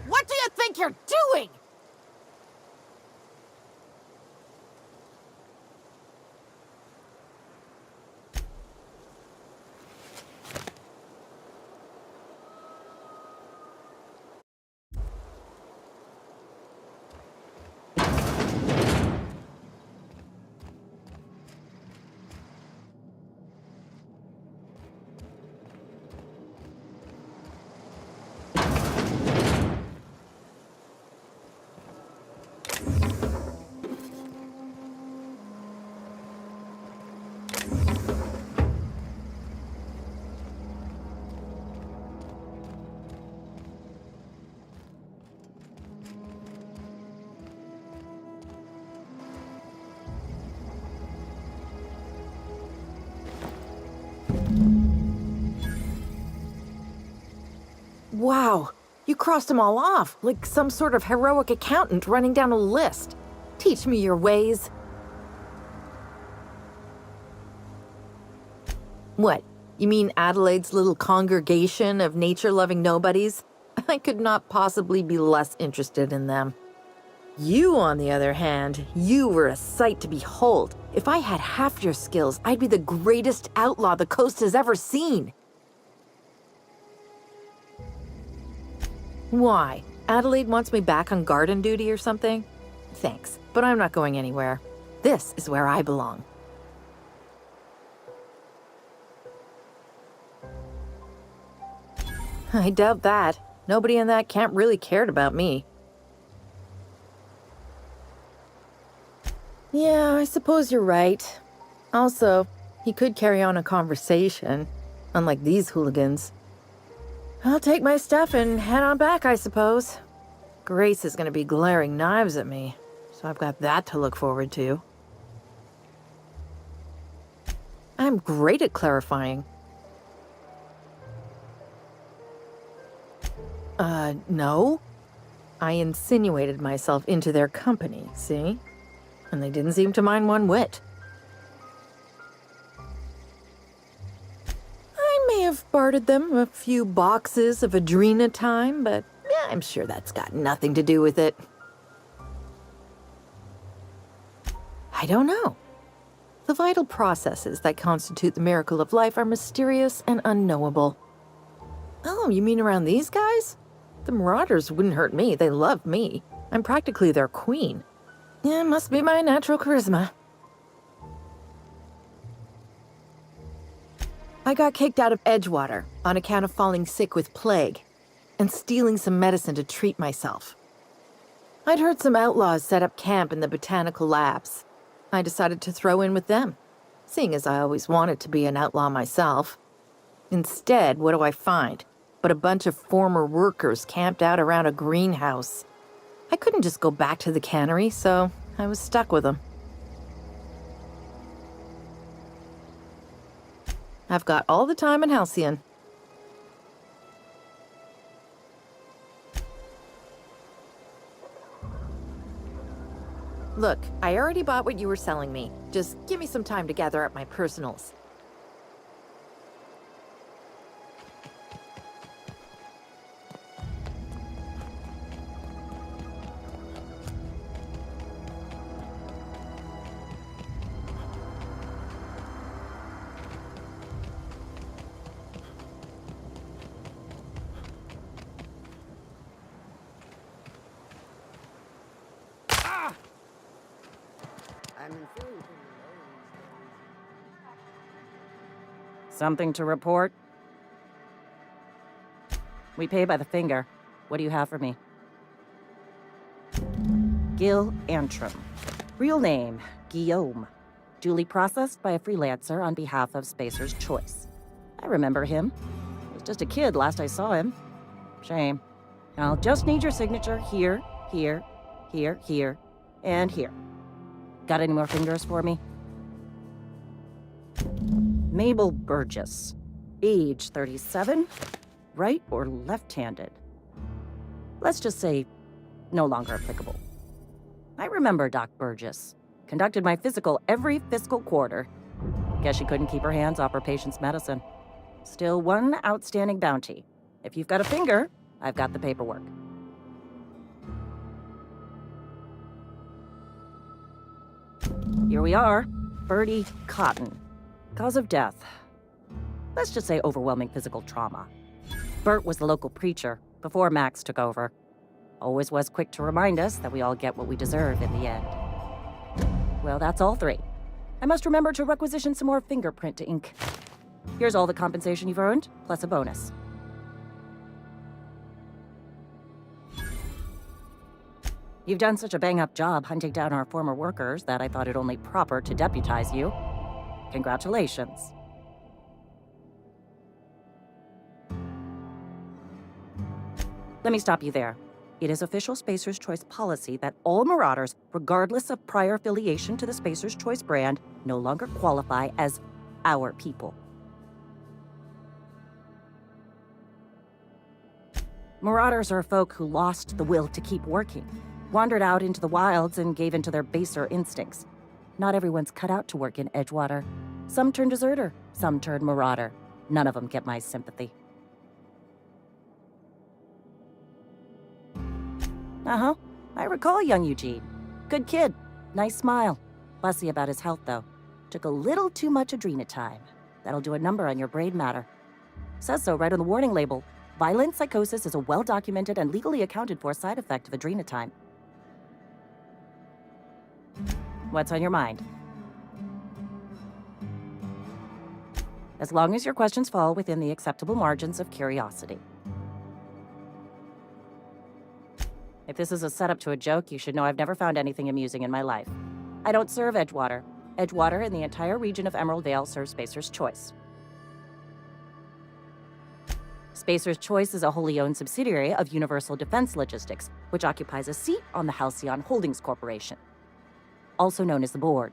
What do you think you're doing? Wow, you crossed them all off, like some sort of heroic accountant running down a list. Teach me your ways. What, you mean Adelaide's little congregation of nature-loving nobodies? I could not possibly be less interested in them. You, on the other hand, you were a sight to behold. If I had half your skills, I'd be the greatest outlaw the coast has ever seen. Why? Adelaide wants me back on garden duty or something? Thanks, but I'm not going anywhere. This is where I belong. I doubt that. Nobody in that camp really cared about me. Yeah, I suppose you're right. Also, he could carry on a conversation, unlike these hooligans. I'll take my stuff and head on back, I suppose. Grace is going to be glaring knives at me, so I've got that to look forward to. I'm great at clarifying. No. I insinuated myself into their company, see? And they didn't seem to mind one whit. I may have bartered them a few boxes of Adrena time, but yeah, I'm sure that's got nothing to do with it. I don't know. The vital processes that constitute the miracle of life are mysterious and unknowable. Oh, you mean around these guys? The Marauders wouldn't hurt me. They love me. I'm practically their queen. Yeah, must be my natural charisma. I got kicked out of Edgewater on account of falling sick with plague and stealing some medicine to treat myself. I'd heard some outlaws set up camp in the botanical labs. I decided to throw in with them, seeing as I always wanted to be an outlaw myself. Instead, what do I find? But a bunch of former workers camped out around a greenhouse. I couldn't just go back to the cannery, so I was stuck with them. I've got all the time in Halcyon. Look, I already bought what you were selling me. Just give me some time to gather up my personals. Something to report? We pay by the finger. What do you have for me? Gil Antrim. Real name, Guillaume. Duly processed by a freelancer on behalf of Spacer's Choice. I remember him. I was just a kid last I saw him. Shame. I'll just need your signature here, here, here, here, and here. Got any more fingers for me? Mabel Burgess. Age 37. Right or left-handed? Let's just say no longer applicable. I remember Doc Burgess. Conducted my physical every fiscal quarter. Guess she couldn't keep her hands off her patient's medicine. Still one outstanding bounty. If you've got a finger, I've got the paperwork. Here we are. Birdie Cotton. Cause of death. Let's just say overwhelming physical trauma. Bert was the local preacher before Max took over. Always was quick to remind us that we all get what we deserve in the end. Well, that's all three. I must remember to requisition some more fingerprint ink. Here's all the compensation you've earned, plus a bonus. You've done such a bang-up job hunting down our former workers that I thought it only proper to deputize you. Congratulations. Let me stop you there. It is official Spacer's Choice policy that all Marauders, regardless of prior affiliation to the Spacer's Choice brand, no longer qualify as our people. Marauders are folk who lost the will to keep working, wandered out into the wilds and gave into their baser instincts. Not everyone's cut out to work in Edgewater. Some turn deserter, some turn marauder. None of them get my sympathy. Uh-huh. I recall young Eugene. Good kid. Nice smile. Fussy about his health, though. Took a little too much adrenatime. That'll do a number on your brain matter. Says so right on the warning label. Violent psychosis is a well-documented and legally accounted for side effect of adrenatime. What's on your mind? As long as your questions fall within the acceptable margins of curiosity. If this is a setup to a joke, you should know I've never found anything amusing in my life. I don't serve Edgewater. Edgewater and the entire region of Emerald Vale serve Spacer's Choice. Spacer's Choice is a wholly owned subsidiary of Universal Defense Logistics, which occupies a seat on the Halcyon Holdings Corporation, also known as the Board.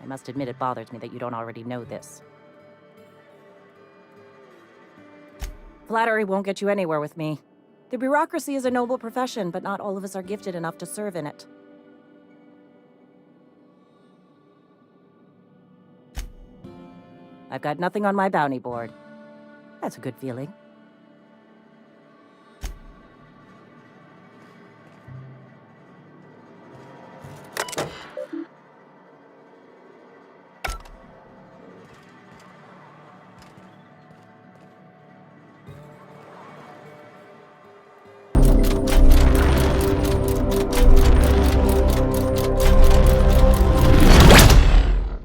I must admit it bothers me that you don't already know this. Flattery won't get you anywhere with me. The bureaucracy is a noble profession, but not all of us are gifted enough to serve in it. I've got nothing on my bounty board. That's a good feeling.